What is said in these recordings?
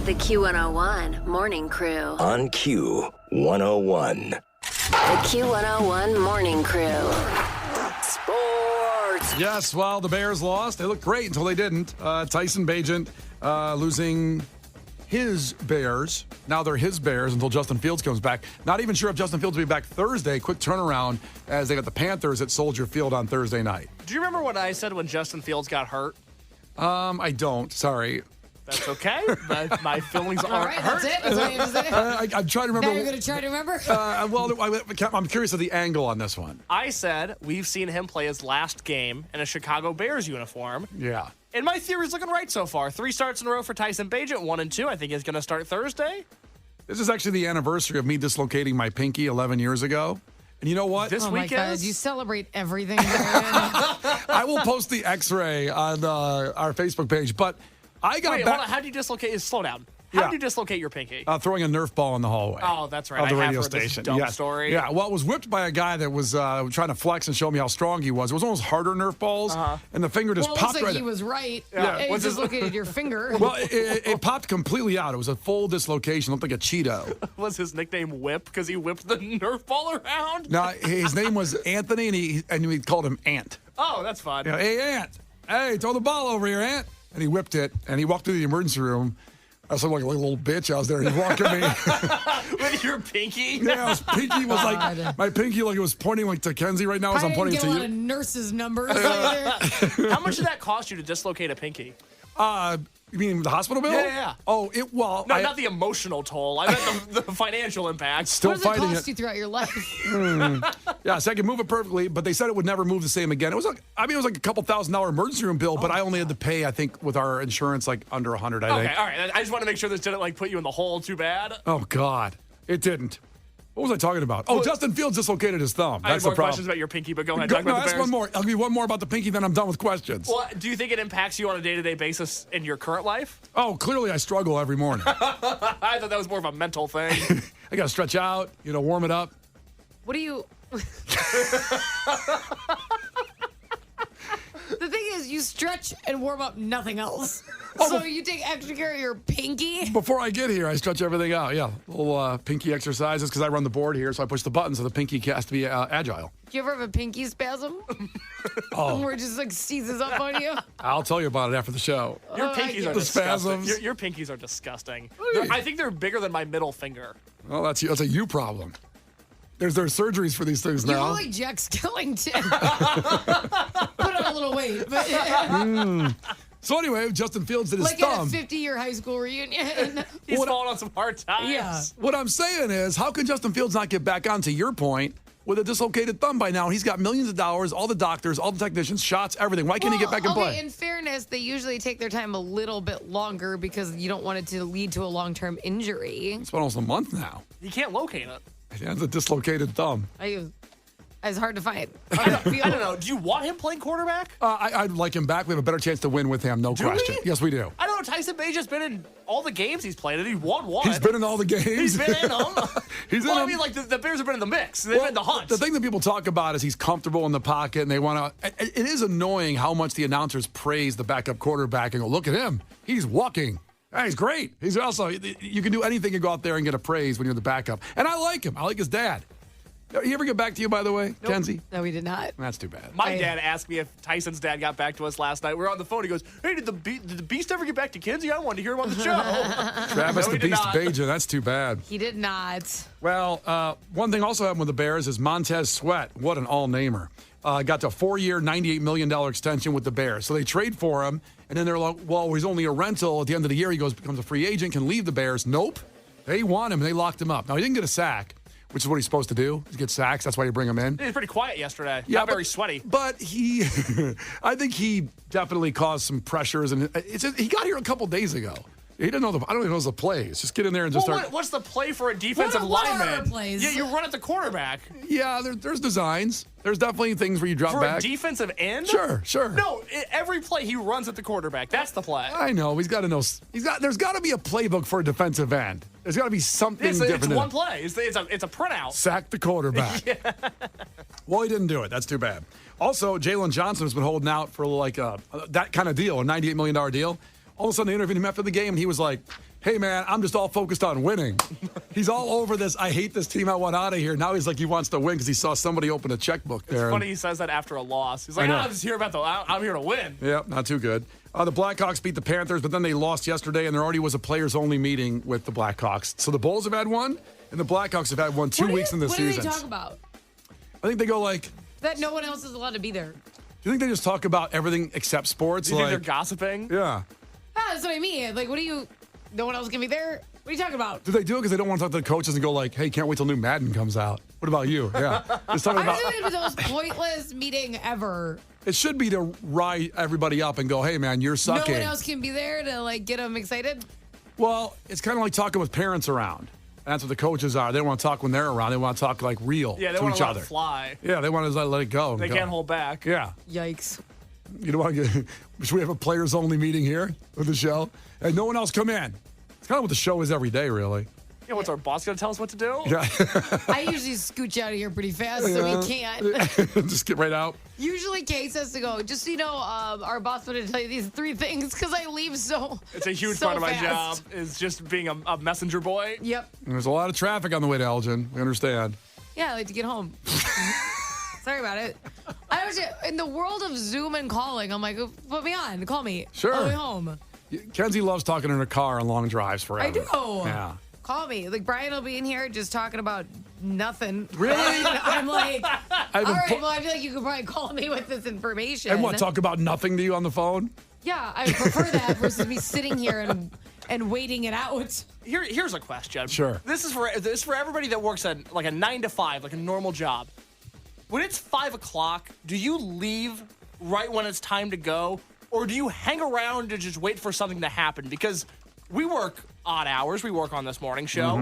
The Q101 Morning Crew. On Q101. The Q101 Morning Crew. Sports. Yes, well, the Bears lost. They looked great until they didn't. Tyson Bagent losing his Bears. Now they're his Bears until Justin Fields comes back. Not even sure if Justin Fields will be back Thursday. Quick turnaround as they got the Panthers at Soldier Field on Thursday night. Do you remember what I said when Justin Fields got hurt? I don't. Sorry. That's okay. My feelings All aren't right, hurt. that's it. That's what you have to say. I'm trying to remember. Now you're going to try to remember? I'm curious of the angle on this one. I said we've seen him play his last game in a Chicago Bears uniform. Yeah. And my theory's looking right so far. 3 starts in a row for Tyson Bagent, 1 and 2. I think he's going to start Thursday. This is actually the anniversary of me dislocating my pinky 11 years ago. And you know what? This Oh my week God, is. you celebrate everything, Brian. I will post the x-ray on our Facebook page, but I got Wait, back hold on. How do you dislocate? Slow down. How Yeah. do you dislocate your pinky? throwing a Nerf ball in the hallway. Oh, that's right. Of the I have radio heard this station. dumb Yes. story. Yeah, well, it was whipped by a guy that was trying to flex and show me how strong he was. It was almost harder Nerf balls, and the finger just Well, it popped looks like right he was right. Yeah. It What's his- dislocated your finger. Well, it popped completely out. It was a full dislocation. Looked like a Cheeto. Was his nickname Whip because he whipped the Nerf ball around? Now, his name was Anthony, and we called him Ant. Oh, that's fun. You know, hey, Ant. Hey, throw the ball over here, Ant. And he whipped it, and he walked through the emergency room. I was like a little bitch. I was there. He walked at me. With your pinky? Yeah, his pinky was like, God. my pinky like it was pointing like to Kenzie right now as I I'm didn't pointing get a to lot of you. nurses' numbers either. How much did that cost you to dislocate a pinky? You mean the hospital bill? Yeah. Oh, well, No, not the emotional toll. I meant the financial impact. still What does it fighting cost it. you throughout your life? Yeah, so I could move it perfectly, but they said it would never move the same again. It was like, it was like a couple $1,000 emergency room bill, but I only had to pay, I think, with our insurance, like under $100, I think. Okay, all right. I just want to make sure this didn't like put you in the hole too bad. Oh, God. It didn't. What was I talking about? Oh, Justin Fields dislocated his thumb. I have That's the more problem. questions about your pinky, but go ahead. Go, Talk no, about the ask Bears. one more. I'll give you one more about the pinky, then I'm done with questions. Well, do you think it impacts you on a day-to-day basis in your current life? Oh, clearly I struggle every morning. I thought that was more of a mental thing. I got to stretch out, warm it up. What do you... The thing is, you stretch and warm up nothing else. So you take extra care of your pinky? Before I get here, I stretch everything out. Yeah, little pinky exercises because I run the board here, so I push the button so the pinky has to be agile. Do you ever have a pinky spasm? Where it just like seizes up on you? I'll tell you about it after the show. Your I pinkies get are it. The disgusting. spasms. Your pinkies are disgusting. Hey. I think they're bigger than my middle finger. Well, that's a you problem. There's surgeries for these things You now. look like Jack Skellington. Put on a little weight. But So anyway, Justin Fields did his like at a thumb. 50-year high school reunion. He's What- fallen on some hard times. Yeah. What I'm saying is, how can Justin Fields not get back on, to your point, with a dislocated thumb by now? He's got millions of dollars, all the doctors, all the technicians, shots, everything. Why can't he get back and okay, play? in fairness, they usually take their time a little bit longer because you don't want it to lead to a long-term injury. It's been almost a month now. You can't locate it. He has a dislocated thumb. It's hard to find. I don't know. Do you want him playing quarterback? I'd like him back. We have a better chance to win with him, no question. we? Yes, we do. I don't know. Tyson Bagent's been in all the games he's played, and he won one. He's been in all the games. He's been in them. He's in well, I them. mean, like the Bears have been in the mix. They've been in the hunt. The thing that people talk about is he's comfortable in the pocket, and they want to. It is annoying how much the announcers praise the backup quarterback and go, "Look at him, he's walking. Hey, he's great. He's also you can do anything and go out there and get a praise when you're the backup." And I like him. I like his dad. He ever get back to you, by the way, Kenzie? No, we did not. That's too bad. My dad asked me if Tyson's dad got back to us last night. We were on the phone. He goes, "Hey, did the Beast ever get back to Kenzie? I wanted to hear him on the show." Travis No, the he did Beast not. Bajan. That's too bad. He did not. Well, one thing also happened with the Bears is Montez Sweat. What an all-namer. Got to a 4-year, $98 million extension with the Bears. So they trade for him, and then they're like, well, he's only a rental. At the end of the year, he becomes a free agent, can leave the Bears. Nope. They want him, and they locked him up. Now, he didn't get a sack, which is what he's supposed to do, is get sacks. That's why you bring him in. He was pretty quiet yesterday. Yeah, Not very sweaty. But he, I think he definitely caused some pressures. And he got here a couple days ago. He didn't know I don't even know the plays. Just get in there and just start. What's the play for a defensive What are lineman? our plays? Yeah, you run at the quarterback. Yeah, there's designs. There's definitely things where you drop For back. a defensive end? Sure. No, every play he runs at the quarterback. That's the play. I know. He's got to know. There's got to be a playbook for a defensive end. There's got to be something different. It's one play. It's a printout. Sack the quarterback. Well, he didn't do it. That's too bad. Also, Jalen Johnson has been holding out for like that kind of deal, a $98 million deal. All of a sudden, they interviewed him after the game, and he was like, hey, man, I'm just all focused on winning. He's all over this. I hate this team. I want out of here. Now he's like he wants to win because he saw somebody open a checkbook there. It's funny he says that after a loss. He's like, I'm just here I'm here to win. Yeah, not too good. The Blackhawks beat the Panthers, but then they lost yesterday, and there already was a players-only meeting with the Blackhawks. So the Bulls have had one, and the Blackhawks have had one 2 weeks in the season. What do they talk about? I think they go like... That no one else is allowed to be there. Do you think they just talk about everything except sports? Do you think they're gossiping? Yeah. That's what I mean. Like, what do you... No one else can be there? What are you talking about? Do they do it because they don't want to talk to the coaches and go like, hey, can't wait till new Madden comes out? What about you? Yeah. Just talking about... It was the most pointless meeting ever. It should be to rile everybody up and go, hey, man, you're sucking. No one else can be there to, like, get them excited? Well, it's kind of like talking with parents around. That's what the coaches are. They don't want to talk when they're around. They want to talk like real Yeah, they to want each to let other. it fly. Yeah, they want to let it go. They can't hold back. Yeah. Yikes. You know what? Should we have a players only meeting here with the show? And no one else come in. It's kind of what the show is every day, really. Yeah, what's our boss going to tell us what to do? Yeah. I usually scooch out of here pretty fast, so we can't. Just get right out. Usually Case has to go. Just so you know, our boss wanted to tell you these 3 things because I leave so It's a huge so part of my job fast. is just being a messenger boy. Yep. There's a lot of traffic on the way to Elgin. We understand. Yeah, I like to get home. Sorry about it. I was in the world of Zoom and calling. I'm like, put me on. Call me. Sure. On the way home. Kenzie loves talking in her car on long drives forever. I do. Yeah. Call me. Like, Brian will be in here just talking about nothing. Really? I'm like, all right, put- well, I feel like you could probably call me with this information. And what, talk about nothing to you on the phone? Yeah, I prefer that versus me sitting here and waiting it out. Here's a question. Sure. This is for everybody that works at like a 9 to 5, like a normal job. When it's 5 o'clock, do you leave right when it's time to go, or do you hang around to just wait for something to happen? Because we work odd hours. We work on this morning show,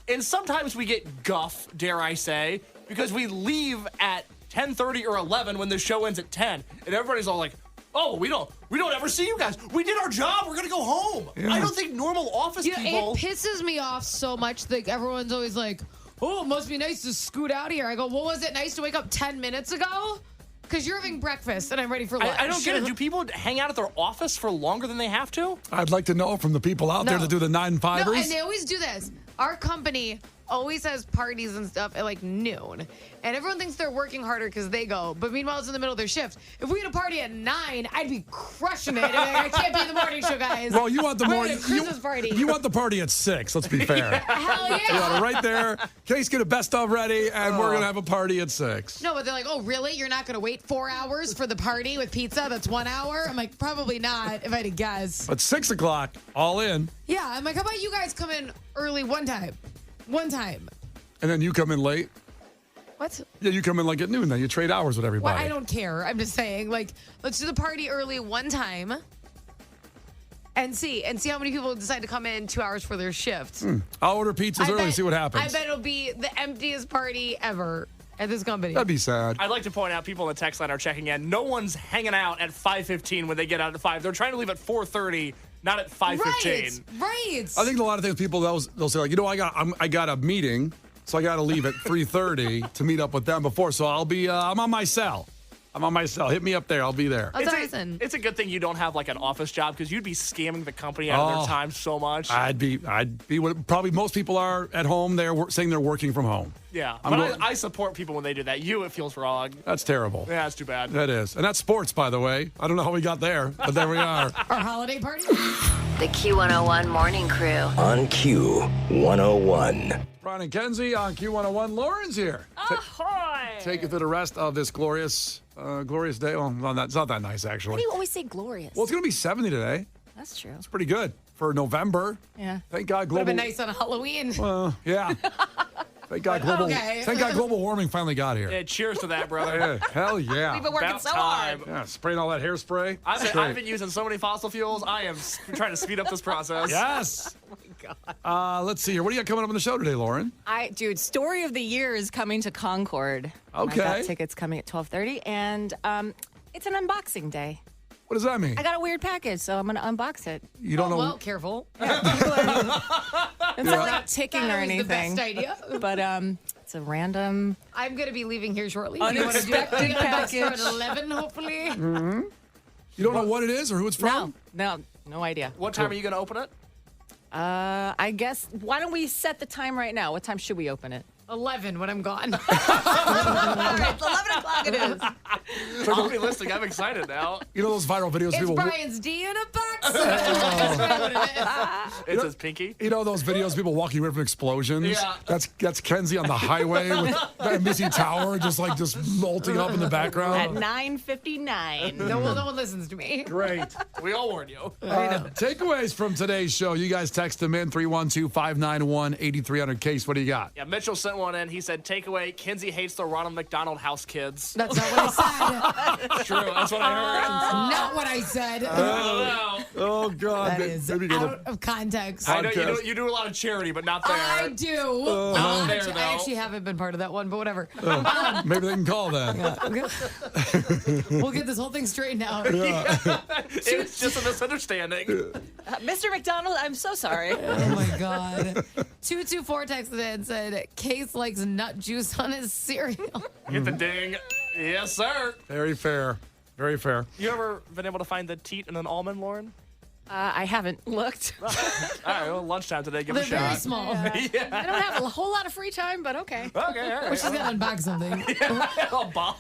and sometimes we get guff, dare I say, because we leave at 10:30 or 11 when the show ends at 10, and everybody's all like, oh, we don't ever see you guys. We did our job. We're going to go home. Yeah. I don't think normal office You know, people... it pisses me off so much that everyone's always like, oh, it must be nice to scoot out of here. I go, well, was it nice to wake up 10 minutes ago? Because you're having breakfast and I'm ready for lunch. I don't get it. Do people hang out at their office for longer than they have to? I'd like to know from the people out there No. that do the 9-5ers. No, and they always do this. Our company always has parties and stuff at like noon. And everyone thinks they're working harder because they go. But meanwhile, it's in the middle of their shift. If we had a party at 9, I'd be crushing it. I can't be in the morning show, guys. Well, you want the We're morning at a Christmas party. You want the party at 6. Let's be fair. Hell yeah. You want it right there. Case get a best of ready, and we're gonna have a party at 6. No, but they're like, oh, really? You're not going to wait 4 hours for the party with pizza that's 1 hour? I'm like, probably not, if I had to guess. But 6 o'clock, all in, Yeah, I'm like, how about you guys come in early one time? One time. and then you come in late. What? Yeah, you come in like at noon. Then you trade hours with everybody. Well, I don't care. I'm just saying, like, let's do the party early one time and see how many people decide to come in 2 hours for their shift. I'll order pizzas early and see what happens. I bet it'll be the emptiest party ever at this company. That'd be sad. I'd like to point out people in the text line are checking in. No one's hanging out at 5:15 when they get out at 5. They're trying to leave at 4:30, not at 5:15. Right. I think a lot of things people they'll say like, you know, I got a meeting, so I got to leave at 3:30 to meet up with them before. So I'll be I'm on my cell. I'm on my cell. Hit me up there. I'll be there. It's a good thing you don't have like an office job because you'd be scamming the company out of their time so much. I'd be what probably most people are at home. They're saying they're working from home. Yeah, but I support people when they do that. It feels wrong. That's terrible. Yeah, it's too bad. That is. And that's sports, by the way. I don't know how we got there, but there we are. Our holiday party? The Q101 Morning Crew. On Q101. Brian and Kenzie on Q101. Lauren's here. Ahoy! Take you through the rest of this glorious day. Well, it's not that nice, actually. Why do you always say glorious? Well, it's going to be 70 today. That's true. It's pretty good for November. Yeah. Thank God Would global. have been nice on Halloween. Yeah. Thank God global. Okay. Thank God global warming finally got here. Yeah, cheers to that, brother. Yeah, hell yeah. We've been working About so hard. time. Yeah, spraying all that hairspray. I've been using so many fossil fuels. I am trying to speed up this process. Yes. Oh my God. Let's see here. What do you got coming up on the show today, Lauren? Dude, story of the year is coming to Concord. Okay. I got tickets coming at 12:30, and it's an unboxing day. What does that mean? I got a weird package, so I'm going to unbox it. You don't know. Well, careful. It's not like ticking or That was anything. the best idea. But it's a random. I'm going to be leaving here shortly. Do you want to do it? Unexpected Unbox for package. at 11, hopefully. You don't know what it is or who it's from? No. No idea. What time are you going to open it? I guess, why don't we set the time right now? What time should we open it? 11 when I'm gone. All right, 11 o'clock it is. I'll be listening. I'm excited now. You know those viral videos It's people. Brian's D in a box. That's what it is. It says pinky. You know those videos people walking away from explosions? Yeah. That's Kenzie on the highway with that missing tower just molting up in the At background. 9:59. No one listens to me. Great. We all warn you. Takeaways from today's show. You guys text them in 312-591-8300. Case, what do you got? Yeah, Mitchell sent one in. He said, takeaway, Kenzie hates the Ronald McDonald House kids. That's not what I said. It's true. That's what I Not what I said. heard. Oh, God. That is Maybe go out of context. I know Podcast. you do a lot of charity, but not there. I do. Not there, I though. actually haven't been part of that one, but whatever. Maybe they can call that. We'll get this whole thing straightened out. It's just a misunderstanding. Mr. McDonald, I'm so sorry. Oh my God. 224 texted in and said, Case likes nut juice on his cereal. Get the ding. Yes, sir. Very fair. Very fair. You ever been able to find the teat in an almond, Lauren? I haven't looked. All right, well, lunchtime today. Give it They're a very shot. small. I don't have a whole lot of free time, but okay. Okay, all right. She's got to unbox something. Oh, bomb.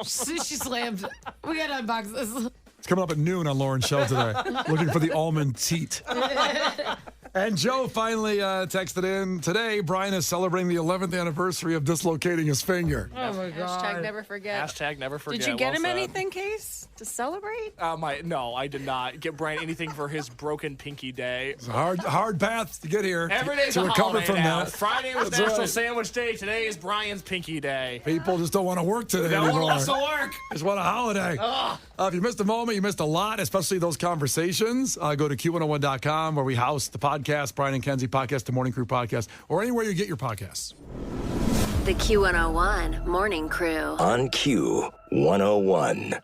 she slammed. We got to unbox this. It's coming up at noon on Lauren's show today. Looking for the almond teat. And Joe finally texted in today. Brian is celebrating the 11th anniversary of dislocating his finger. Oh my Hashtag never forget. Hashtag never forget. Did you get Well him said. anything, Case, to celebrate? No, I did not get Brian anything for his broken pinky day. It's a hard path to get here. Every day's to a recover holiday from now. that. Friday was That's National right. Sandwich Day. Today is Brian's pinky day. People just don't want to work today That anymore. wants to work. Just want a holiday. If you missed a moment, you missed a lot, especially those conversations. Go to Q101.com where we house the podcast, Brian and Kenzie podcast, the Morning Crew podcast, or anywhere you get your podcasts. The Q101 Morning Crew. On Q101.